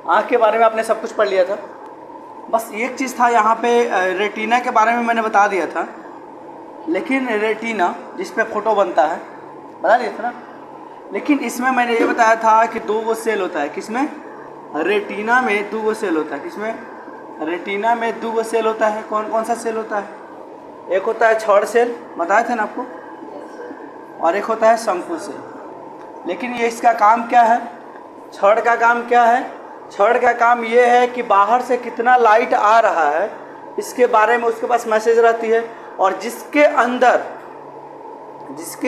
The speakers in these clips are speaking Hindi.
आँख के बारे में आपने सब कुछ पढ़ लिया था। बस एक चीज़ था यहाँ पे, रेटिना के बारे में मैंने बता दिया था, लेकिन रेटिना जिस पे फोटो बनता है बता दिया था ना। लेकिन इसमें मैंने ये बताया था कि 2 सेल होता है। किसमें? रेटिना में 2 सेल होता है। किसमें? रेटिना में 2 सेल होता है। कौन कौन सा सेल होता है? एक होता है छड़ सेल, बताया था ना आपको, और एक होता है शंकु सेल। लेकिन ये इसका काम क्या है? छड़ का काम क्या है? छड़ का काम ये है कि बाहर से कितना लाइट आ रहा है इसके बारे में उसके पास मैसेज रहती है, और जिसके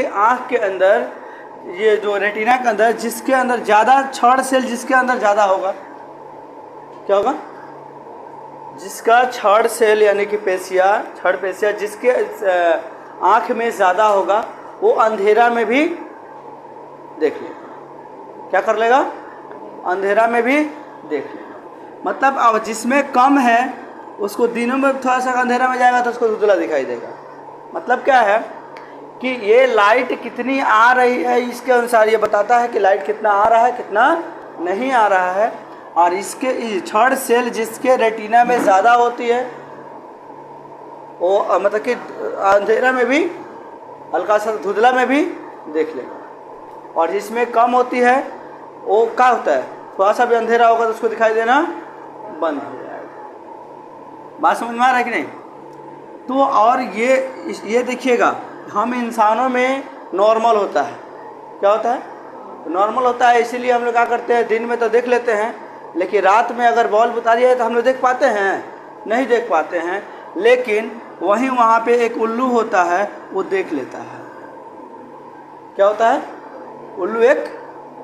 आँख के अंदर, ये जो रेटिना के अंदर जिसके अंदर ज़्यादा छड़ सेल, जिसके अंदर ज़्यादा होगा, क्या होगा? जिसका छड़ सेल यानी कि पेशिया, छड़ पेशिया जिसके आँख में ज़्यादा होगा वो अंधेरा में भी देख लेगा। क्या कर लेगा? अंधेरा में भी देख लेगा। मतलब अब जिसमें कम है उसको दिनों में थोड़ा सा अंधेरा में जाएगा तो उसको धुंधला दिखाई देगा। मतलब क्या है कि ये लाइट कितनी आ रही है इसके अनुसार ये बताता है कि लाइट कितना आ रहा है, कितना नहीं आ रहा है। और इसके छड़ सेल जिसके रेटिना में ज़्यादा होती है वो मतलब कि अंधेरा में भी, हल्का सा धुंधला में भी देख लेगा। और जिसमें कम होती है वो क्या होता है, थोड़ा सा भी अंधेरा होगा तो उसको दिखाई देना बंद हो जाएगा। बात समझ में आ रहा है कि नहीं? तो और ये देखिएगा, हम इंसानों में नॉर्मल होता है। क्या होता है? नॉर्मल होता है। इसीलिए हम लोग क्या करते हैं, दिन में तो देख लेते हैं, लेकिन रात में अगर बल्ब उतारी है तो हम लोग देख पाते हैं? नहीं देख पाते हैं। लेकिन वहीं वहाँ पे एक उल्लू होता है, वो देख लेता है। क्या होता है? उल्लू एक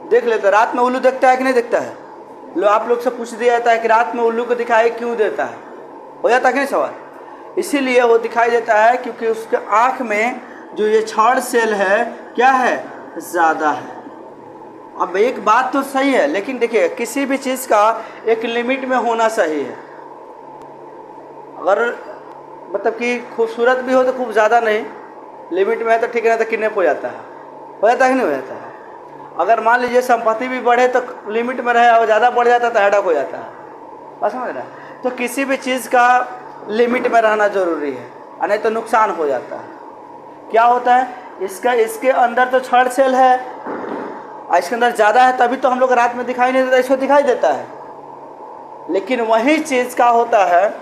देख लेता है। रात में उल्लू देखता है कि नहीं देखता है? आप लोग से पूछ दिया जाता है कि रात में उल्लू को दिखाई क्यों देता है, हो जाता है कि नहीं सवाल? इसीलिए वो दिखाई देता है क्योंकि उसके आँख में जो ये छड़ सेल है क्या है, ज़्यादा है। अब एक बात तो सही है, लेकिन देखिए किसी भी चीज़ का एक लिमिट में होना सही है। अगर मतलब कि खूबसूरत भी हो तो खूब ज़्यादा नहीं, लिमिट में है तो ठीक है, तो किडनैप हो जाता है। हो जाता है कि नहीं हो जाता है? अगर मान लीजिए संपत्ति भी बढ़े तो लिमिट में रहे, और ज़्यादा बढ़ जाता है तो हेडक हो जाता है। बस समझ रहा है? तो किसी भी चीज़ का लिमिट में रहना ज़रूरी है, और नहीं तो नुकसान हो जाता है। क्या होता है इसके अंदर तो छड़ सेल है, इसके अंदर ज़्यादा है, तभी तो हम लोग रात में दिखाई नहीं देता, इसको दिखाई देता है। लेकिन वही चीज़ का होता है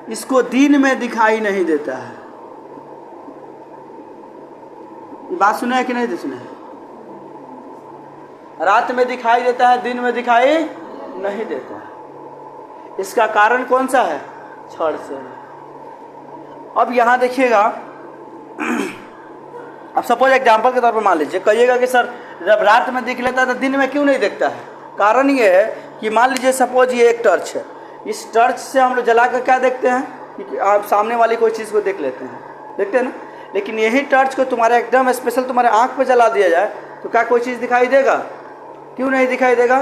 इसको दिन में दिखाई नहीं देता है। ये बात सुने है कि नहीं सुने? रात में दिखाई देता है, दिन में दिखाई नहीं देता है। इसका कारण कौन सा है? छड़ सेल। अब यहाँ देखिएगा, अब सपोज एग्जाम्पल के तौर पर मान लीजिए, कहिएगा कि सर जब रात में दिख लेता है तो दिन में क्यों नहीं देखता है? कारण ये है कि मान लीजिए सपोज ये एक टर्च है, इस टर्च से हम लोग जला कर क्या देखते हैं कि आप सामने वाली कोई चीज़ को देख लेते हैं, देखते हैं ना। लेकिन यही टर्च को तुम्हारे एकदम स्पेशल तुम्हारे आँख पे जला दिया जाए तो क्या कोई चीज़ दिखाई देगा? क्यों नहीं दिखाई देगा?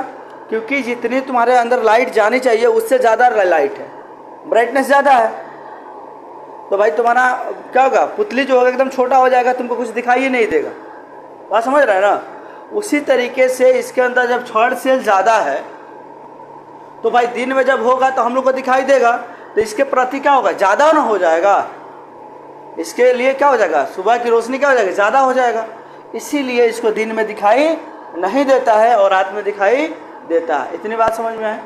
क्योंकि जितनी तुम्हारे अंदर लाइट जानी चाहिए उससे ज़्यादा लाइट है, ब्राइटनेस ज़्यादा है। तो भाई तुम्हारा क्या होगा, पुतली जो होगा एकदम छोटा हो जाएगा, तुमको कुछ दिखाई ही नहीं देगा। बात समझ रहे हैं ना? उसी तरीके से इसके अंदर जब छड़ सेल ज़्यादा है तो भाई दिन में जब होगा तो हम लोग को दिखाई देगा, तो इसके प्रति क्या होगा, ज़्यादा ना हो जाएगा। इसके लिए क्या हो जाएगा, सुबह की रोशनी क्या हो जाएगी, ज़्यादा हो जाएगा। इसीलिए इसको दिन में दिखाई नहीं देता है और रात में दिखाई देता है। इतनी बात समझ में है?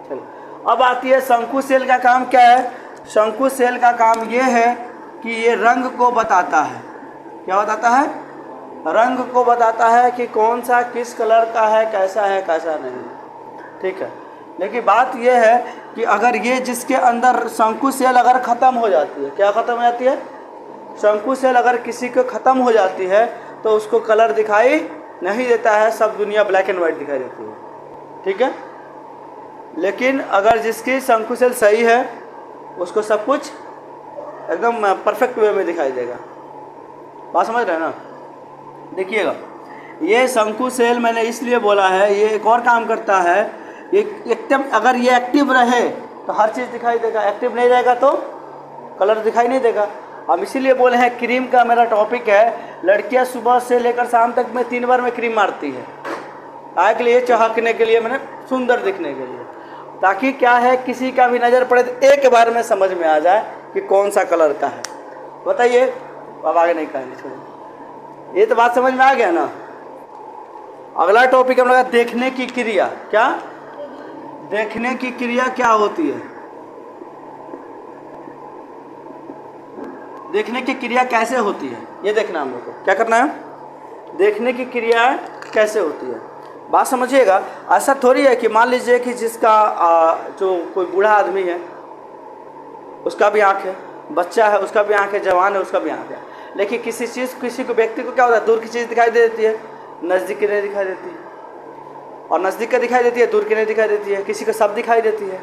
चलो अब आती है शंकु सेल का काम क्या है। शंकु सेल का काम ये है कि ये रंग को बताता है। क्या बताता है? रंग को बताता है कि कौन सा किस कलर का है, कैसा है कैसा नहीं। ठीक है, लेकिन बात यह है कि अगर ये जिसके अंदर शंकु सेल अगर ख़त्म हो जाती है, क्या ख़त्म हो जाती है? शंकु सेल अगर किसी को ख़त्म हो जाती है तो उसको कलर दिखाई नहीं देता है, सब दुनिया ब्लैक एंड वाइट दिखाई देती है। ठीक है, लेकिन अगर जिसकी शंकु सेल सही है उसको सब कुछ एकदम परफेक्ट वे में दिखाई देगा। बात समझ रहे हैं ना? देखिएगा, ये शंकु सेल मैंने इसलिए बोला है, ये एक और काम करता है। ये एकदम अगर ये एक्टिव रहे तो हर चीज़ दिखाई देगा, एक्टिव नहीं रहेगा तो कलर दिखाई नहीं देगा। हम इसीलिए बोले हैं, क्रीम का मेरा टॉपिक है, लड़कियां सुबह से लेकर शाम तक में 3 बार में क्रीम मारती है। काहे के लिए? चहकने के लिए, मैंने सुंदर दिखने के लिए, ताकि क्या है किसी का भी नज़र पड़े तो एक बार में समझ में आ जाए कि कौन सा कलर का है। बताइए, अब आगे नहीं कहेंगे, छोड़िए, ये तो बात समझ में आ गया ना। अगला टॉपिक हम लोग देखने की क्रिया। क्या देखने की क्रिया क्या होती है? देखने की क्रिया कैसे होती है ये देखना हम लोग को। क्या करना है? देखने की क्रिया कैसे होती है, बात समझिएगा। ऐसा थोड़ी है कि मान लीजिए कि जिसका जो कोई बूढ़ा आदमी है उसका भी आँख है, बच्चा है उसका भी आँख है, जवान है उसका भी आँख है, लेकिन किसी को व्यक्ति को क्या होता है, दूर की चीज़ दिखाई दे देती है, नज़दीक की नहीं दिखाई देती है, और नज़दीक का दिखाई देती है, दूर की नहीं दिखाई देती है, किसी को सब दिखाई देती है।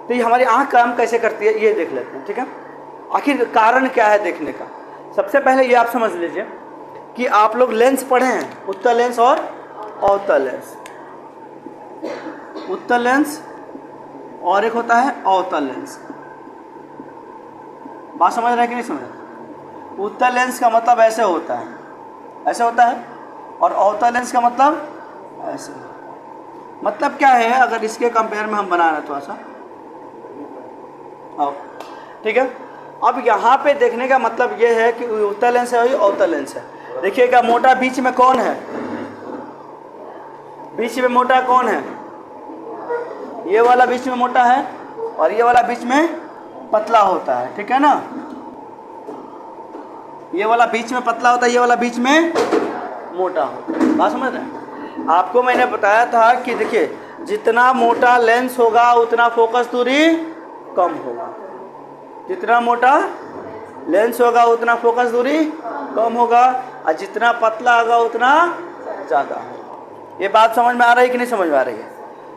तो ये हमारी आँख काम कैसे करती है ये देख लेते हैं, ठीक है। आखिर कारण क्या है देखने का? सबसे पहले ये आप समझ लीजिए कि आप लोग लेंस पढ़े हैं, उत्तल लेंस और अवतल लेंस। उत्तल लेंस और एक होता है अवतल लेंस। बात समझ रहे हैं कि नहीं समझ रहे? उत्तल लेंस का मतलब ऐसे होता है, ऐसे होता है, और अवतल लेंस का मतलब ऐसे। मतलब क्या है, अगर इसके कंपेयर में हम बना रहे हैं थोड़ा सा, ठीक है। अब यहाँ पे देखने का मतलब ये है कि उत्तल लेंस है और अवतल लेंस है। देखिएगा, मोटा बीच में कौन है? बीच में मोटा कौन है? ये वाला बीच में मोटा है और ये वाला बीच में पतला होता है, ठीक है ना। ये वाला बीच में पतला होता है, ये वाला बीच में मोटा होता है। बात समझ रहे हैं? आपको मैंने बताया था कि देखिए, जितना मोटा लेंस होगा उतना फोकस दूरी कम होगा, जितना मोटा लेंस होगा उतना फोकस दूरी कम होगा, और जितना पतला होगा उतना ज़्यादा होगा। ये बात समझ में आ रही है कि नहीं समझ में आ रही है?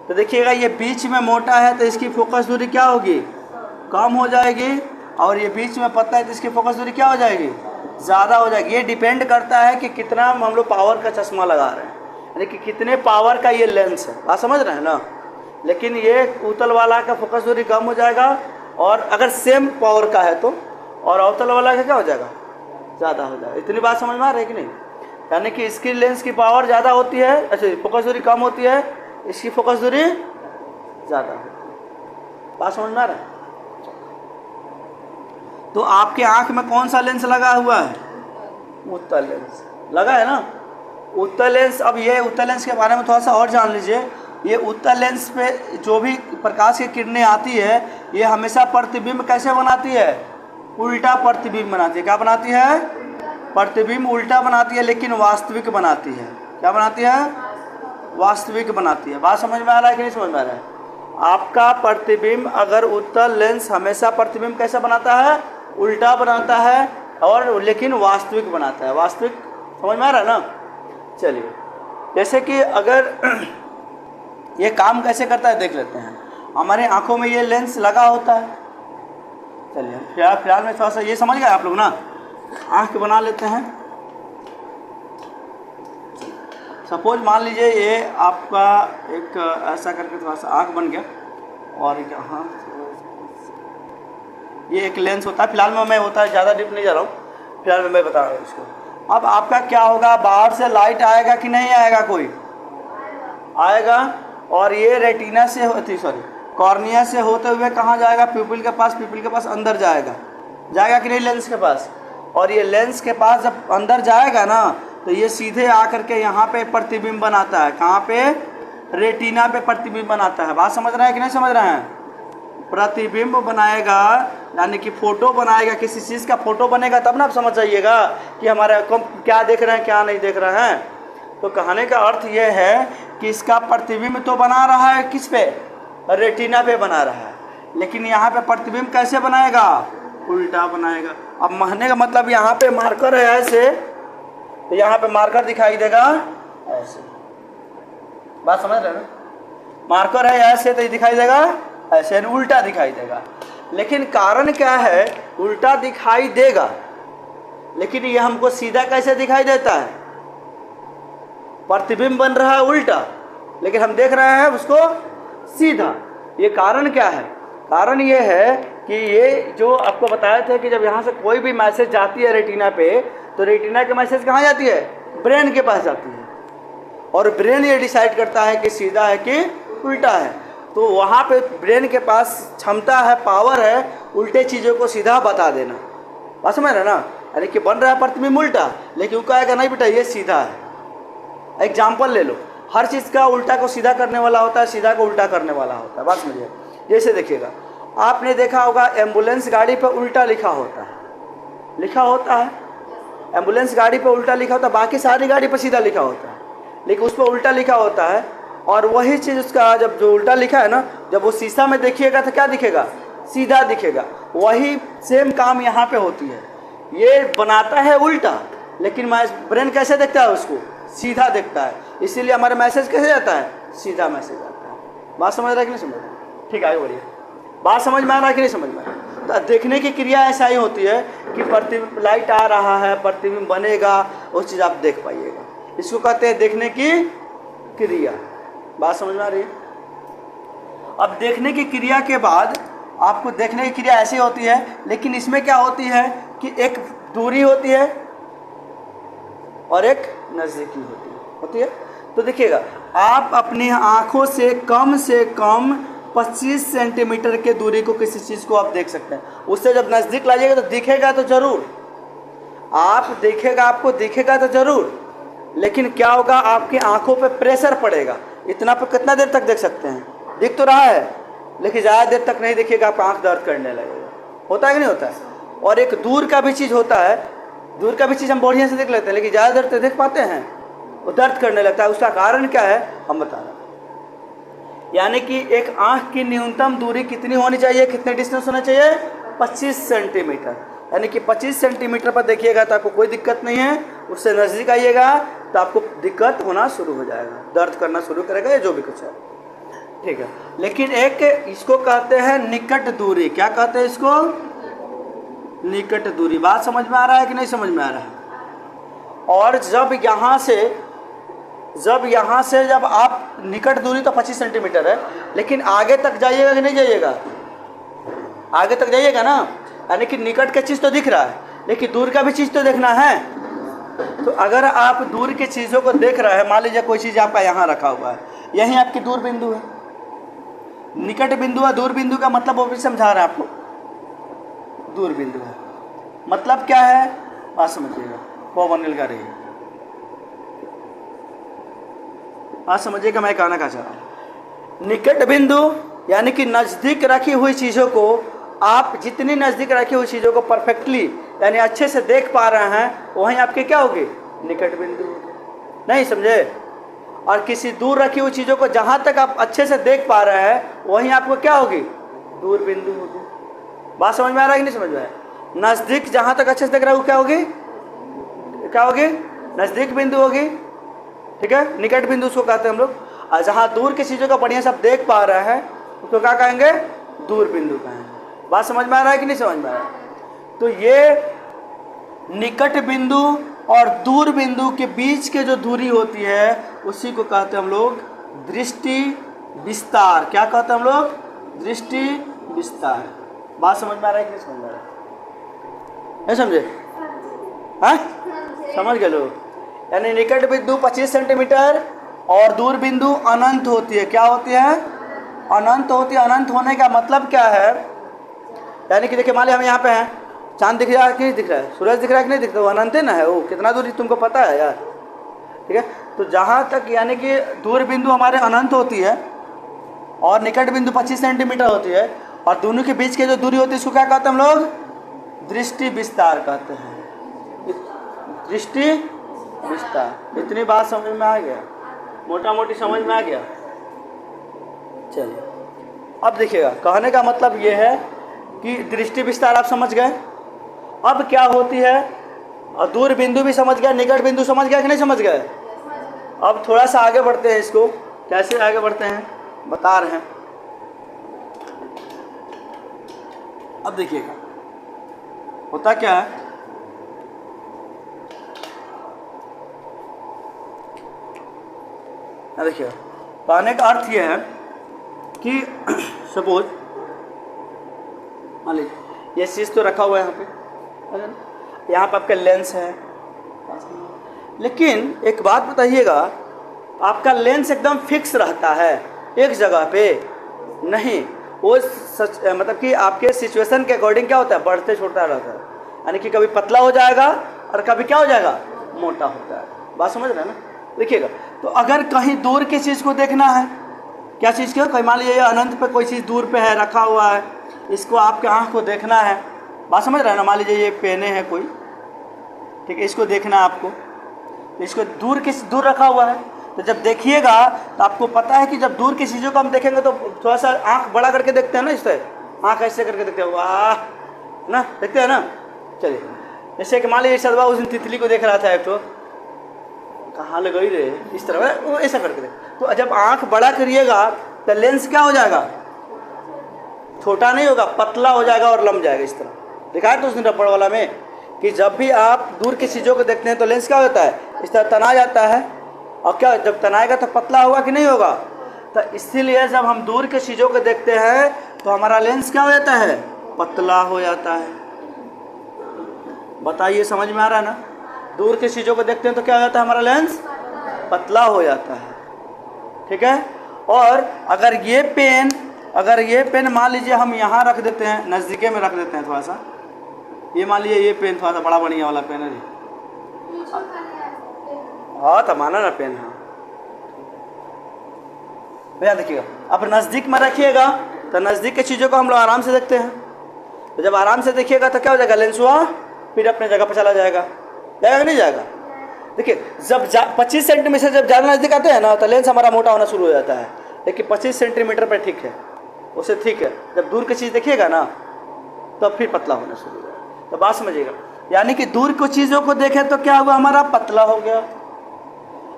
तो देखिएगा, ये बीच में मोटा है तो इसकी फोकस दूरी क्या होगी? कम हो जाएगी, और ये बीच में पतला है तो इसकी फोकस दूरी क्या हो जाएगी? ज़्यादा हो जाएगी। ये डिपेंड करता है कि कितना हम लोग पावर का चश्मा लगा रहे हैं, यानी कि कितने पावर का ये लेंस है। बात समझ रहे हैं ना। लेकिन ये उत्तल वाला का फोकस दूरी कम हो जाएगा, और अगर सेम पावर का है तो, और अवतल वाला का क्या हो जाएगा? ज़्यादा हो जाएगा। इतनी बात समझ में आ रही है कि नहीं? यानी कि इसकी लेंस की पावर ज़्यादा होती है, अच्छा फोकस दूरी कम होती है, इसकी फोकस दूरी ज़्यादा होती है। बात समझ में आ रहा है? तो आपके आँख में कौन सा लेंस लगा हुआ है? उत्तल लेंस लगा है ना। उत्तल लेंस, अब ये उत्तल लेंस के बारे में थोड़ा सा और जान लीजिए। ये उत्तल लेंस पे जो भी प्रकाश की किरणें आती है, ये हमेशा प्रतिबिंब कैसे बनाती है? उल्टा प्रतिबिंब बनाती है। क्या बनाती है? प्रतिबिंब उल्टा बनाती है, लेकिन वास्तविक बनाती है। क्या बनाती है? वास्तविक बनाती है। बात समझ में आ रहा है कि नहीं समझ में आ रहा है? आपका प्रतिबिंब, अगर उत्तल लेंस हमेशा प्रतिबिंब कैसा बनाता है? उल्टा बनाता है, और लेकिन वास्तविक बनाता है। वास्तविक समझ में आ रहा है ना। चलिए, जैसे कि अगर ये काम कैसे करता है देख लेते हैं। हमारे आंखों में ये लेंस लगा होता है। चलिए फिलहाल में थोड़ा सा ये समझ गए आप लोग ना। आँख बना लेते हैं। सपोज मान लीजिए ये आपका एक ऐसा करके थोड़ा सा आँख बन गया, और यहाँ ये एक लेंस होता है। फिलहाल में मैं होता है, ज़्यादा डीप नहीं जा रहा हूँ, फिलहाल में मैं बता रहा हूँ इसको। अब आपका क्या होगा, बाहर से लाइट आएगा कि नहीं आएगा? कोई आएगा, और ये रेटिना से होती, सॉरी कॉर्निया से होते हुए कहाँ जाएगा? प्यूपिल के पास। प्यूपिल के पास अंदर जाएगा, जाएगा कि नहीं लेंस के पास? और ये लेंस के पास जब अंदर जाएगा ना, तो ये सीधे आकर के यहाँ पे प्रतिबिंब बनाता है। कहाँ पे? रेटिना पे प्रतिबिंब बनाता है। बात समझ रहे हैं कि नहीं समझ रहे हैं? प्रतिबिंब बनाएगा, यानी कि फोटो बनाएगा। किसी चीज़ का फोटो बनेगा तब ना आप समझ जाइएगा कि हमारे क्या देख रहे हैं क्या नहीं देख रहे हैं। तो कहने का अर्थ ये है कि इसका प्रतिबिंब तो बना रहा है किस पे? रेटिना पे बना रहा है, लेकिन यहाँ पे प्रतिबिंब कैसे बनाएगा? उल्टा बनाएगा। अब महने का मतलब यहाँ पे मार्कर है ऐसे, तो यहाँ पे मार्कर दिखाई देगा ऐसे। बात समझ रहे हैं? मार्कर है ऐसे तो ये दिखाई देगा ऐसे, उल्टा दिखाई देगा। लेकिन कारण क्या है? उल्टा दिखाई देगा, लेकिन ये हमको सीधा कैसे दिखाई देता है? प्रतिबिंब बन रहा है उल्टा, लेकिन हम देख रहे हैं उसको सीधा। ये कारण क्या है? कारण ये है कि ये जो आपको बताए थे कि जब यहाँ से कोई भी मैसेज जाती है रेटिना पे, तो रेटिना के मैसेज कहाँ जाती है? ब्रेन के पास जाती है। और ब्रेन ये डिसाइड करता है कि सीधा है कि उल्टा है। तो वहाँ पे ब्रेन के पास क्षमता है, पावर है उल्टे चीज़ों को सीधा बता देना। बात समझ रहे ना? यानी कि बन रहा है प्रतिबिंब उल्टा, लेकिन वो कहेगा नहीं बेटा ये सीधा है। एग्जाम्पल ले लो, हर चीज़ का उल्टा को सीधा करने वाला होता है, सीधा को उल्टा करने वाला होता है। बात समझिए, जैसे देखिएगा, आपने देखा होगा एम्बुलेंस गाड़ी पर उल्टा लिखा होता है, एम्बुलेंस गाड़ी पर उल्टा लिखा होता है, बाकी सारी गाड़ी पर सीधा लिखा होता है, लेकिन उस पर उल्टा लिखा होता है। और वही चीज़ उसका जब जो उल्टा लिखा है ना, जब वो शीशा में देखिएगा तो क्या दिखेगा? सीधा दिखेगा। वही सेम काम यहाँ पे होती है, ये बनाता है उल्टा, लेकिन ब्रेन कैसे देखता है? उसको सीधा देखता है। इसीलिए हमारा मैसेज कैसे जाता है? सीधा मैसेज आता है। बात समझ रहा है कि नहीं समझ रहा? ठीक है, आगे बढ़िए। बात समझ में आ रहा है कि नहीं समझ में आ रहा? तो देखने की क्रिया ऐसा ही होती है कि प्रतिबिंब, लाइट आ रहा है, प्रतिबिंब बनेगा, वो चीज़ आप देख पाइएगा। इसको कहते हैं देखने की क्रिया। बात समझ में आ रही है? अब देखने की क्रिया के बाद आपको देखने की क्रिया ऐसी होती है, लेकिन इसमें क्या होती है कि एक दूरी होती है और एक नज़दीकी होती है। तो देखिएगा, आप अपनी आँखों से कम 25 सेंटीमीटर के दूरी को किसी चीज़ को आप देख सकते हैं। उससे जब नज़दीक लाइएगा तो दिखेगा तो ज़रूर, आपको दिखेगा तो ज़रूर, लेकिन क्या होगा? आपकी आंखों पे प्रेशर पड़ेगा। इतना पे कितना देर तक देख सकते हैं? दिख तो रहा है, लेकिन ज़्यादा देर तक नहीं दिखेगा, आपका आँख दर्द करने लगेगा। होता है कि नहीं होता है? और एक दूर का भी चीज़ होता है, दूर का भी चीज़ हम बढ़िया से देख लेते हैं, लेकिन ज़्यादा देर तक देख पाते हैं? वो दर्द करने लगता है। उसका कारण क्या है हम बता रहे हैं। यानी कि एक आँख की न्यूनतम दूरी कितनी होनी चाहिए, कितने डिस्टेंस होना चाहिए? 25 सेंटीमीटर। यानी कि 25 सेंटीमीटर पर देखिएगा तो आपको कोई दिक्कत नहीं है, उससे नज़दीक आइएगा तो आपको दिक्कत होना शुरू हो जाएगा, दर्द करना शुरू करेगा, या जो भी कुछ है। ठीक है, लेकिन एक इसको कहते हैं निकट दूरी। क्या कहते हैं इसको? निकट दूरी। बात समझ में आ रहा है कि नहीं समझ में आ रहा है? और जब आप निकट दूरी तो 25 सेंटीमीटर है, लेकिन आगे तक जाइएगा कि नहीं जाइएगा? आगे तक जाइएगा ना, यानी कि निकट का चीज़ तो दिख रहा है, लेकिन दूर का भी चीज़ तो देखना है। तो अगर आप दूर की चीज़ों को देख रहे हैं, मान लीजिए कोई चीज़ आपका यहाँ रखा हुआ है, यही आपकी दूर बिंदु है, निकट बिंदु है। दूर बिंदु का मतलब वो भी समझा रहा है आपको, दूर बिंदु है मतलब क्या है? बात समझिएगा, वो बन का रही है। बात समझिएगा मैं कहना क्या चाह रहा हूँ। निकट बिंदु यानी कि नज़दीक रखी हुई चीज़ों को, आप जितनी नज़दीक रखी हुई चीज़ों को परफेक्टली यानी अच्छे से देख पा रहे हैं, वहीं आपके क्या होगी? निकट बिंदु होगी। नहीं समझे? और किसी दूर रखी हुई चीज़ों को जहाँ तक आप अच्छे से देख पा रहे हैं, वहीं आपको क्या होगी? दूर बिंदु होगी। बात समझ में आ रहा है कि नहीं समझ में आ रहा है? नज़दीक जहाँ तक अच्छे से देख रहा हूँ, क्या होगी? नज़दीक बिंदु होगी। ठीक है, निकट बिंदु उसको कहते हैं हम लोग। और जहाँ दूर की चीज़ों को बढ़िया से आप देख पा रहे हैं, उसको क्या कहेंगे? दूर बिंदु कहेंगे। बात समझ में आ रहा है कि नहीं समझ में आ रहा है? तो ये निकट बिंदु और दूर बिंदु के बीच के जो दूरी होती है, उसी को कहते हैं हम लोग दृष्टि विस्तार। क्या कहते हैं हम लोग? दृष्टि विस्तार। बात समझ में आ रहा है कि नहीं समझ में आ रहा है? नहीं समझे? हाँ, समझ गए लोग? यानी निकट बिंदु 25 सेंटीमीटर और दूर बिंदु अनंत होती है। क्या होती है? अनंत होती है। अनंत होने का मतलब क्या है? यानी कि देखिए, मान लीजिए हम यहाँ पे हैं, चांद दिख रहा है कि नहीं दिख रहा है? सूरज दिख रहा है कि नहीं दिख रहा है? वो अनंत है ना, है वो। कितना दूरी तुमको पता है यार? ठीक है, तो जहाँ तक यानी कि दूर बिंदु हमारे अनंत होती है और निकट बिंदु 25 सेंटीमीटर होती है, और दोनों के बीच की जो दूरी होती है उसको क्या कहते हैं हम लोग? दृष्टि विस्तार कहते हैं। दृष्टि विस्तार। इतनी बात समझ में आ गया? मोटा मोटी समझ में आ गया? चलिए, अब देखिएगा, कहने का मतलब ये है कि दृष्टि विस्तार आप समझ गए। अब क्या होती है? और दूर बिंदु भी समझ गए, निकट बिंदु समझ गए कि नहीं समझ गए? अब थोड़ा सा आगे बढ़ते हैं। इसको कैसे आगे बढ़ते हैं बता रहे हैं। अब देखिएगा होता क्या है। देखिए, कहने का अर्थ यह है कि सपोज मान लीजिए ये चीज़ तो रखा हुआ है यहाँ पे आपका लेंस है, लेकिन एक बात बताइएगा, आपका लेंस एकदम फिक्स रहता है एक जगह पे नहीं, वो सच मतलब कि आपके सिचुएशन के अकॉर्डिंग क्या होता है, बढ़ते छोटा रहता है। यानी कि कभी पतला हो जाएगा और कभी क्या हो जाएगा, मोटा होता है। बात समझ रहे हैं ना। देखिएगा, तो अगर कहीं दूर की चीज़ को देखना है, क्या चीज़ को, कहीं मान लीजिए अनंत पे कोई चीज़ दूर पे है, रखा हुआ है, इसको आपके आँख को देखना है। बात समझ रहे हैं ना। मान लीजिए ये पेने है कोई, ठीक है, इसको देखना है आपको, इसको दूर रखा हुआ है, तो जब देखिएगा तो आपको पता है कि जब दूर की चीज़ों को हम देखेंगे तो थोड़ा सा आँख बड़ा करके देखते हैं ना, इससे आँख ऐसे करके देखते हैं, वाह ना, देखते हैं ना। चलिए, जैसे कि मान लीजिए सदवा उस दिन तितली को देख रहा था, एक तो कहाँ लग गई रे, इस तरह वो ऐसा करके देख। तो जब आँख बड़ा करिएगा तो लेंस क्या हो जाएगा, छोटा नहीं होगा, पतला हो जाएगा और लंब जाएगा। इस तरह दिखाया तो उस दिन रबड़ वाला में कि जब भी आप दूर की चीज़ों को देखते हैं तो लेंस क्या होता है, इस तरह तना जाता है, और क्या जब तनाएगा तो पतला होगा कि नहीं होगा। तो इसीलिए जब हम दूर की चीज़ों को देखते हैं तो हमारा लेंस क्या हो जाता है, पतला हो जाता है। बताइए, समझ में आ रहा है ना। दूर की चीज़ों को देखते हैं तो क्या हो जाता है, हमारा लेंस पतला हो जाता है, ठीक है। और अगर ये पेन मान लीजिए हम यहाँ रख देते हैं, नज़दीके में रख देते हैं थोड़ा सा, ये मान लीजिए ये पेन थोड़ा सा बड़ा बढ़िया वाला पेन है जी, हाँ तो माना ना पेन, हाँ भैया देखिएगा। अब नज़दीक में रखिएगा तो नज़दीक की चीज़ों को हम लोग आराम से देखते हैं, तो जब आराम से देखिएगा तो क्या हो जाएगा, लेंस हुआ फिर अपने जगह पर चला जाएगा कि नहीं जाएगा। देखिए, जब 25 सेंटीमीटर से जब ज़्यादा नज़दीक आते हैं ना तो लेंस हमारा मोटा होना शुरू हो जाता है, लेकिन 25 सेंटीमीटर पर ठीक है, उससे ठीक है। जब दूर की चीज़ देखिएगा ना तो फिर पतला होना शुरू हो जाएगा। तो बात समझिएगा, यानी कि दूर को चीज़ों को देखें तो क्या हुआ, हमारा पतला हो गया,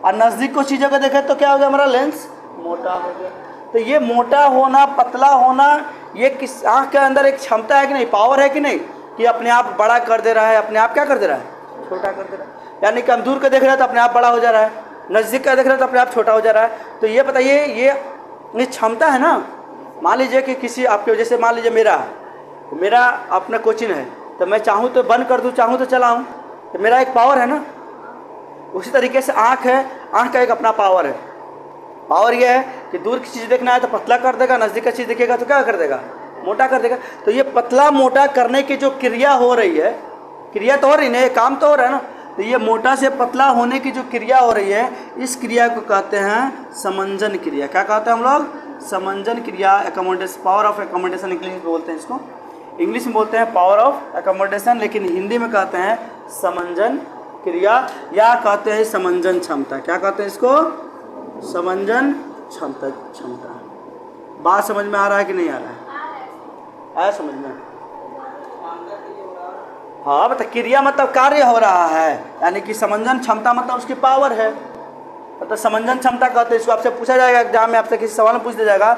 और नज़दीक को चीज़ों को देखें तो क्या हो गया, हमारा लेंस मोटा हो गया। तो ये मोटा होना, पतला होना, ये किस आँख के अंदर एक क्षमता है कि नहीं, पावर है कि नहीं, कि अपने आप बड़ा कर दे रहा है, अपने आप क्या कर दे रहा है, छोटा कर दे रहा है। यानी कि हम दूर का देख रहे हैं तो अपने आप बड़ा हो जा रहा है, नज़दीक का देख रहे हैं तो अपने आप छोटा हो जा रहा है। तो ये बताइए, ये क्षमता है ना। मान लीजिए कि किसी आपके वजह से, मान लीजिए मेरा अपना कोचिंग है, तो मैं चाहूँ तो बंद कर दूँ, चाहूँ तो चलाऊँ, तो मेरा एक पावर है ना। उसी तरीके से आँख है, आँख का एक अपना पावर है। पावर यह है कि दूर की चीज़ देखना है तो पतला कर देगा, नज़दीक का चीज़ देखेगा तो क्या कर देगा, मोटा कर देगा। तो ये पतला मोटा करने की जो क्रिया हो रही है, क्रिया तो हो रही है, काम तो हो रहा है ना। तो ये मोटा से पतला होने की जो क्रिया हो रही है, इस क्रिया को कहते हैं समंजन क्रिया। क्या कहते हैं हम लोग, समंजन क्रिया, accommodation, power of accommodation English में बोलते हैं इसको, इंग्लिश में बोलते हैं पावर ऑफ एकोमोडेशन, लेकिन हिंदी में कहते हैं समंजन क्रिया, या कहते हैं समंजन क्षमता। क्या कहते हैं इसको, समंजन क्षमता। बात समझ में आ रहा है कि नहीं आ रहा है, आया समझ में। हाँ बता, क्रिया मतलब कार्य हो रहा है, यानी कि समंजन क्षमता मतलब उसकी पावर है, मतलब समंजन क्षमता कहते हैं इसको। आपसे पूछा जाएगा एग्जाम में, आपसे किसी सवाल में पूछ दिया जाएगा,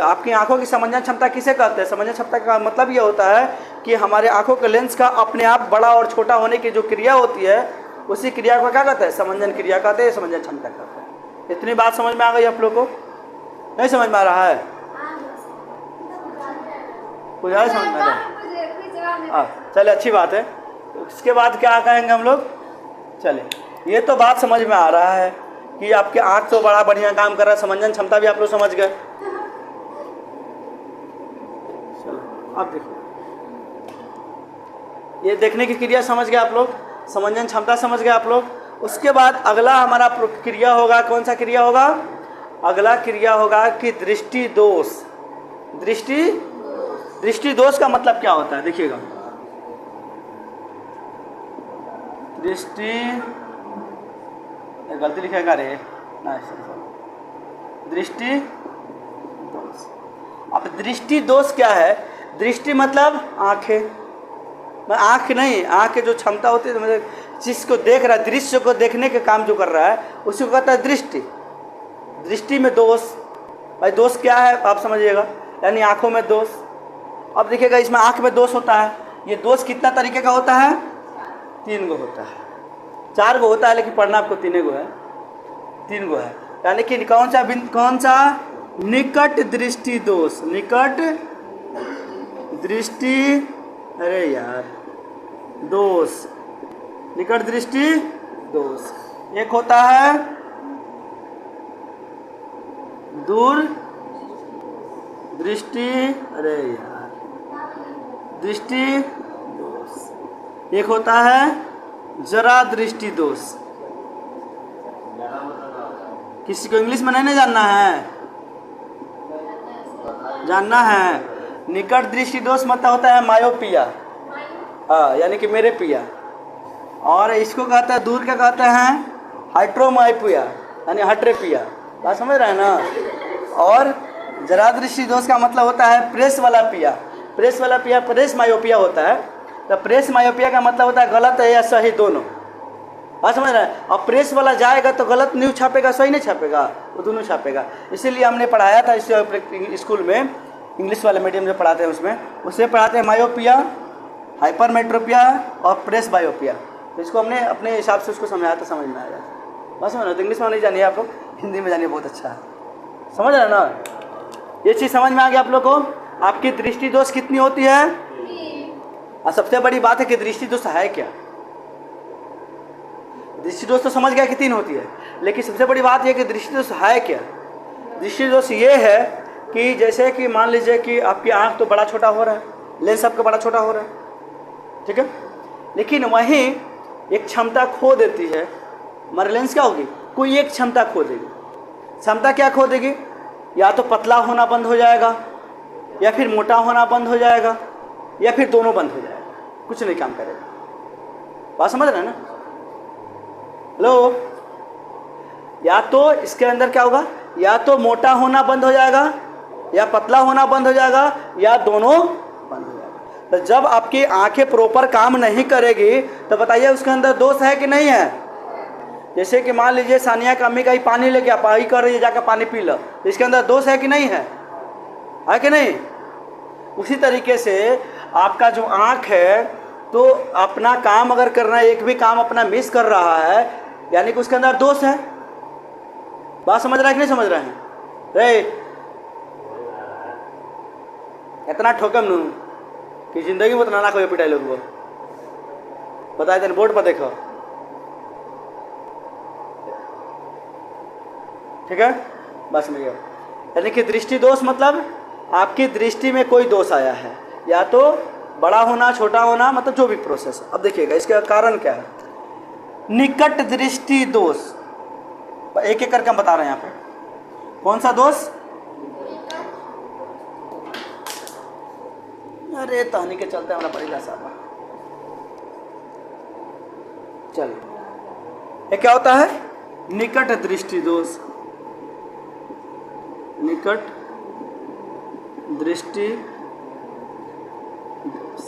आपकी आंखों की समंजन क्षमता किसे कहते हैं। समंजन क्षमता का मतलब ये होता है कि हमारे आंखों के लेंस का अपने आप बड़ा और छोटा होने की जो क्रिया होती है, उसी क्रिया को क्या कहते हैं, समंजन क्रिया कहते हैं, समंजन क्षमता कहते हैं। इतनी बात समझ में आ गई आप लोग को, नहीं समझ में आ रहा है, कुछ ज़्यादा समझ में आ रहा है। चले, अच्छी बात है। इसके बाद क्या कहेंगे हम लोग, चले, ये तो बात समझ में आ रहा है कि आपके आँख तो बड़ा बढ़िया काम कर रहा है, समंजन क्षमता भी आप लोग समझ गए। चलो अब देखो, ये देखने की क्रिया समझ गए आप लोग, समंजन क्षमता समझ गए आप लोग। उसके बाद अगला हमारा क्रिया होगा, कौन सा क्रिया होगा, अगला क्रिया होगा कि दृष्टि दोष। दृष्टि दोष का मतलब क्या होता है, देखिएगा, गलती लिखेगा रे ना, दृष्टि दोष। अब दृष्टि दोष क्या है, दृष्टि मतलब आँखें, आँख नहीं, आँख की जो क्षमता होती है, मतलब जिसको देख रहा है, दृश्य को देखने के काम जो कर रहा है, उसी को कहता है दृष्टि। दृष्टि में दोष, भाई दोष क्या है आप समझिएगा, यानी आँखों में दोष। अब देखिएगा, इसमें आँख में दोष होता है, ये दोष कितना तरीके का होता है, 3 गो होता है, 4 गो होता है, लेकिन पढ़ना आपको 3 गो है, 3 गो है। यानी कि कौन सा, निकट दृष्टि दोष, निकट दृष्टि, अरे यार दोष, निकट दृष्टि दोष। एक होता है दूर दृष्टि, अरे यार, दृष्टि दोष। एक होता है जरा दृष्टि दोष। किसी को इंग्लिश में नहीं जानना है? जानना है। निकट दृष्टि दोष मतलब होता है मायोपिया, हाँ, यानी कि मेरे पिया। और इसको कहते हैं, दूर क्या कहते हैं, हाइट्रोमाइपिया, यानी हटरेपिया। बात समझ रहे हैं ना? और जरा दृष्टि दोष का मतलब होता है प्रेस वाला पिया। प्रेस वाला पिया प्रेस मायोपिया होता है। तो प्रेस मायोपिया का मतलब होता है गलत है या सही दोनों। बात समझ रहे हैं? और प्रेस वाला जाएगा तो गलत न्यूज छापेगा, सही नहीं छापेगा, वो दोनों छापेगा। इसीलिए हमने पढ़ाया था इस स्कूल में, इंग्लिश वाले मीडियम में पढ़ाते हैं, उसमें पढ़ाते हैं मायोपिया, हाइपरमेट्रोपिया और प्रेस बायोपिया। तो इसको हमने अपने हिसाब से उसको समझाया तो समझ में आया। बस समझ रहे, तो इंग्लिश में नहीं जानिए आप लोग, हिंदी में जानिए, बहुत अच्छा है। समझ रहे ना? ये चीज़ समझ में आ गया आप लोग को? आपकी दृष्टि दोष कितनी होती है? और सबसे बड़ी बात है कि दृष्टि दोष है क्या। दृष्टि दोष तो समझ गया कि 3 होती है, लेकिन सबसे बड़ी बात यह कि दृष्टि दोष है क्या। दृष्टि दोष ये है कि जैसे कि मान लीजिए कि आपकी आँख तो बड़ा छोटा हो रहा है, लेंस आपका बड़ा छोटा हो रहा है, ठीक है, लेकिन वहीं एक क्षमता खो देती है। हमारे लेंस क्या होगी, कोई एक क्षमता खो देगी। क्षमता क्या खो देगी? या तो पतला होना बंद हो जाएगा, या फिर मोटा होना बंद हो जाएगा, या फिर दोनों बंद हो जाएगा, कुछ नहीं काम करेगा। बात समझ रहे हैं ना? हेलो? या तो इसके अंदर क्या होगा, या तो मोटा होना बंद हो जाएगा, या पतला होना बंद हो जाएगा, या दोनों बंद हो जाएगा। तो जब आपकी आंखें प्रॉपर काम नहीं करेगी तो बताइए उसके अंदर दोष है कि नहीं है। जैसे कि मान लीजिए सानिया का अम्मी का ही पानी लेके आप ही कर रही है, जाकर पानी पी लो, तो इसके अंदर दोष है कि नहीं है? है कि नहीं? उसी तरीके से आपका जो आँख है, तो अपना काम अगर करना है, एक भी काम अपना मिस कर रहा है, यानी कि उसके अंदर दोष है। बात समझ रहे हैं कि नहीं समझ रहे हैं? रे इतना ठोकम नू कि जिंदगी में उतना ना कोई पिटाई लोग को बताए थे, बोर्ड पर देखो, ठीक है। बस में यानी कि दृष्टि दोष मतलब आपकी दृष्टि में कोई दोष आया है, या तो बड़ा होना, छोटा होना, मतलब जो भी प्रोसेस। अब देखिएगा इसका कारण क्या है। निकट दृष्टि दोष, एक एक करके हम बता रहे हैं यहाँ पे। कौन सा दोष? अरे तहनी के चलते हमारा पड़ेगा साहब। चलिए, ये क्या होता है? निकट दृष्टि दोष। निकट दृष्टि दोष,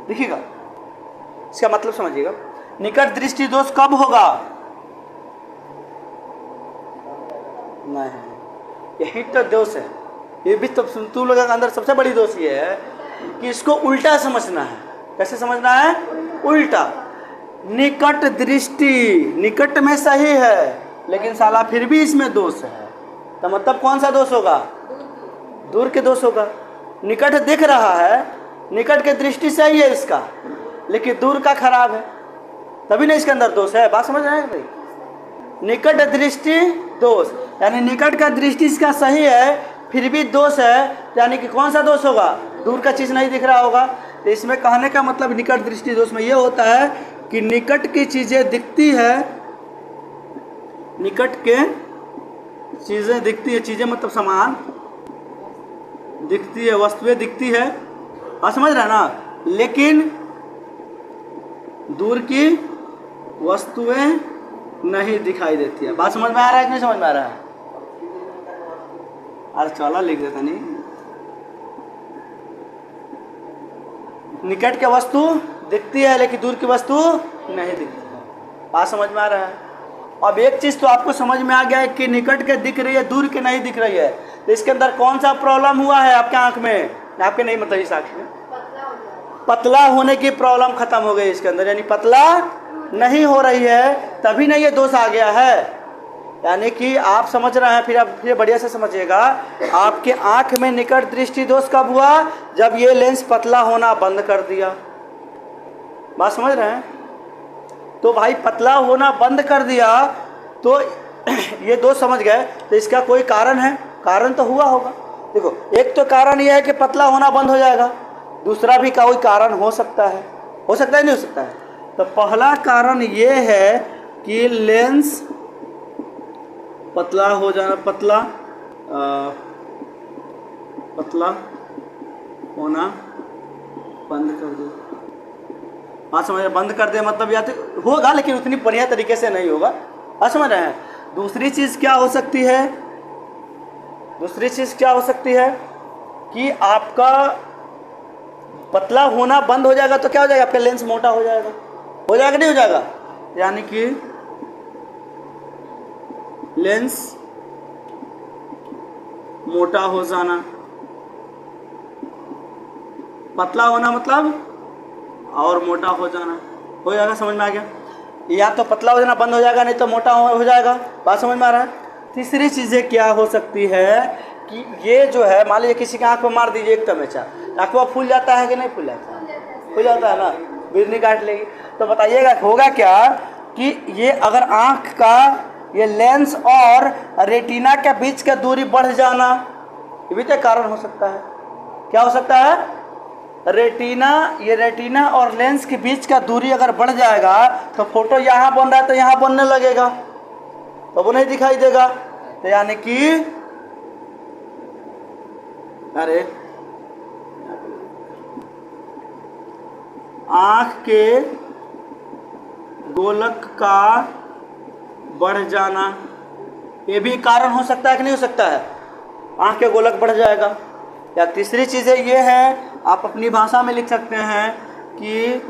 देखिएगा इसका मतलब समझिएगा। निकट दृष्टि दोष कब होगा? नहीं, यही तो दोष है। ये भी तो तुम लोगों के अंदर सबसे बड़ी दोष ये है कि इसको उल्टा समझना है। कैसे समझना है? उल्टा। निकट दृष्टि निकट में सही है, लेकिन साला फिर भी इसमें दोष है, तो मतलब कौन सा दोष होगा? दूर के दोष होगा। निकट दिख रहा है, निकट के दृष्टि सही है इसका, लेकिन दूर का खराब है, तभी ना इसके अंदर दोष है। बात समझ रहे हैं भाई? निकट दृष्टि दोष, यानी निकट का दृष्टि इसका सही है, फिर भी दोष है, यानी कि कौन सा दोष होगा? दूर का चीज़ नहीं दिख रहा होगा। तो इसमें कहने का मतलब निकट दृष्टि दोष में ये होता है कि निकट की चीज़ें दिखती है, निकट के चीज़ें दिखती है, चीज़ें मतलब सामान दिखती है, वस्तुएं दिखती है, आप समझ रहे हैं ना, लेकिन दूर की वस्तुएं नहीं दिखाई देती है। बात समझ में आ रहा है कि नहीं समझ में आ रहा है? अरे चलो लिख देता नहीं। निकट की वस्तु दिखती है, लेकिन दूर की वस्तु नहीं दिखती है। बात समझ में आ रहा है? अब एक चीज़ तो आपको समझ में आ गया है कि निकट के दिख रही है, दूर के नहीं दिख रही है। तो इसके अंदर कौन सा प्रॉब्लम हुआ है आपके आँख में? आपके नहीं, मतलब इस आँख में पतला होने की प्रॉब्लम खत्म हो गई इसके अंदर, यानी पतला नहीं हो रही है, तभी नहीं ये दोष आ गया है। यानी कि आप समझ रहे हैं, फिर आप फिर बढ़िया से समझिएगा। आपके आँख में निकट दृष्टि दोष कब हुआ? जब ये लेंस पतला होना बंद कर दिया। बात समझ रहे हैं? तो भाई पतला होना बंद कर दिया तो ये दो समझ गए, तो इसका कोई कारण है? कारण तो हुआ होगा। देखो, एक तो कारण यह है कि पतला होना बंद हो जाएगा, दूसरा भी कोई कारण हो सकता है नहीं हो सकता है? तो पहला कारण ये है कि लेंस पतला हो जाना, पतला होना बंद कर दो। बात समझ रहे? बंद कर दे मतलब या तो होगा लेकिन उतनी बढ़िया तरीके से नहीं होगा। आप समझ रहे हैं? दूसरी चीज़ क्या हो सकती है? दूसरी चीज़ क्या हो सकती है कि आपका पतला होना बंद हो जाएगा तो क्या हो जाएगा? आपका लेंस मोटा हो जाएगा नहीं हो जाएगा? यानी कि लेंस मोटा हो जाना, पतला होना मतलब और मोटा हो जाना, हो जाएगा। समझ में आ गया? या तो पतला हो जाना बंद हो जाएगा, नहीं तो मोटा हो जाएगा। बात समझ में आ रहा है? तीसरी चीज़ें क्या हो सकती है कि ये जो है, मान लीजिए किसी के आँख पर मार दीजिए एक तमेचा, आँखों फूल जाता है कि नहीं फूल जाता है? फूल जाता है ना, बिजली काट लेगी। तो बताइएगा होगा क्या कि ये अगर आँख का ये लेंस और रेटिना के बीच का दूरी बढ़ जाना, ये भी तो कारण हो सकता है। क्या हो सकता है? रेटिना और लेंस के बीच का दूरी अगर बढ़ जाएगा तो फोटो यहाँ बन रहा है तो यहाँ बनने लगेगा, तो वो नहीं दिखाई देगा। तो यानी कि अरे आँख के गोलक का बढ़ जाना, ये भी कारण हो सकता है कि नहीं हो सकता है? आँख के गोलक बढ़ जाएगा। या तीसरी चीज़ें ये है, आप अपनी भाषा में लिख सकते हैं कि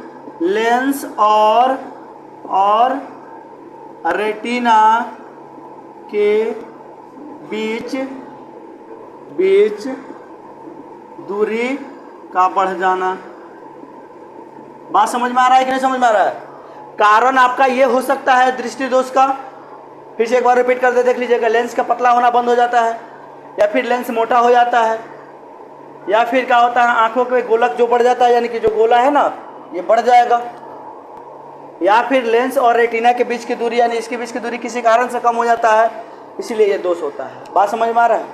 लेंस और रेटिना के बीच दूरी का बढ़ जाना। बात समझ में आ रहा है कि नहीं समझ में आ रहा है? कारण आपका ये हो सकता है दृष्टि दोष का। फिर से एक बार रिपीट कर दे, देख लीजिएगा। लेंस का पतला होना बंद हो जाता है, या फिर लेंस मोटा हो जाता है, या फिर क्या होता है आंखों के गोलक जो बढ़ जाता है, यानी कि जो गोला है ना ये बढ़ जाएगा, या फिर लेंस और रेटिना के बीच की दूरी यानी इसके बीच की दूरी किसी कारण से कम हो जाता है, इसीलिए ये दोष होता है। बात समझ में आ रहा है?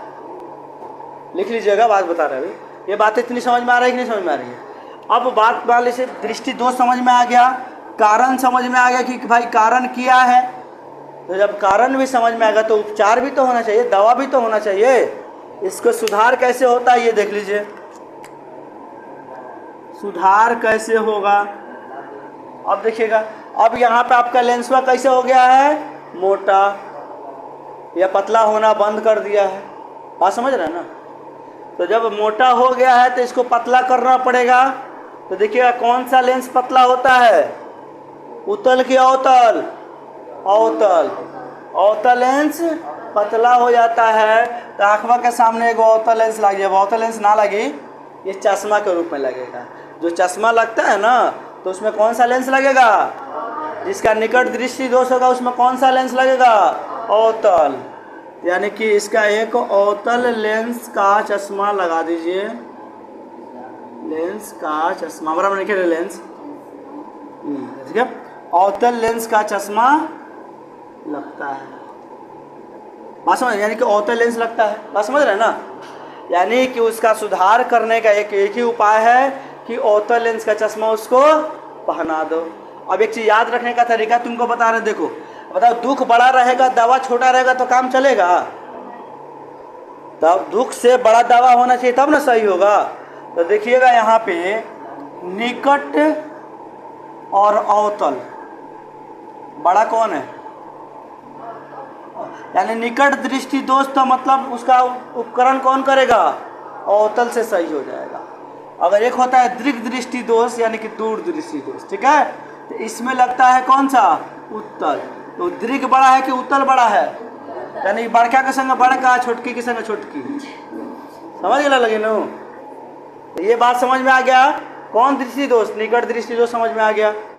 लिख लीजिएगा, बात बता रहे हैं। ये बात इतनी समझ में आ रही है कि नहीं समझ में आ रही है? अब बात मान लीजिए दृष्टि दोष समझ में आ गया, कारण समझ में आ गया कि भाई कारण क्या है। तो जब कारण भी समझ में आएगा तो उपचार भी तो होना चाहिए, दवा भी तो होना चाहिए। इसको सुधार कैसे होता है ये देख लीजिए। सुधार कैसे होगा? अब देखिएगा, अब यहाँ पे आपका लेंसवा कैसे हो गया है? मोटा या पतला होना बंद कर दिया है। बात समझ रहे हैं ना? तो जब मोटा हो गया है तो इसको पतला करना पड़ेगा। तो देखिएगा कौन सा लेंस पतला होता है? उत्तल की अवतल? अवतल लेंस पतला हो जाता है। तो आँखवा के सामने एगो अवतल लेंस लग जाए। अवतल लेंस ना लगी, ये चश्मा के रूप में लगेगा। जो चश्मा लगता है ना तो उसमें कौन सा लेंस लगेगा? जिसका निकट दृष्टि दोष होगा उसमें कौन सा लेंस लगेगा? अवतल। यानी कि इसका एक अवतल लेंस का चश्मा लगा दीजिए। लेंस का चश्मा बराबर लिखे लेंस, ठीक है। अवतल लेंस का चश्मा लगता है। बात समझ, यानी कि अवतल लेंस लगता है। बात समझ रहे हैं ना? यानी कि उसका सुधार करने का एक ही उपाय है कि अवतल लेंस का चश्मा उसको पहना दो। अब एक चीज़ याद रखने का तरीका तुमको बता रहे, देखो बताओ, दुख बड़ा रहेगा दवा छोटा रहेगा तो काम चलेगा? तब दुख से बड़ा दवा होना चाहिए तब ना सही होगा। तो देखिएगा यहाँ पे निकट और अवतल, बड़ा कौन है? यानी निकट दृष्टि दोष, तो मतलब उसका उपकरण कौन करेगा? अवतल से सही हो जाएगा। अगर एक होता है दीर्घ दृष्टि दोष यानी कि दूर दृष्टि दोष, ठीक है, तो इसमें लगता है कौन सा? उत्तल। तो दीर्घ बड़ा है कि उत्तल बड़ा है? यानी बड़का के संग बड़का, छोटकी के संग छोटकी। समझ गया लगे नो? तो ये बात समझ में आ गया। कौन दृष्टि दोष? निकट दृष्टि दोष समझ में आ गया।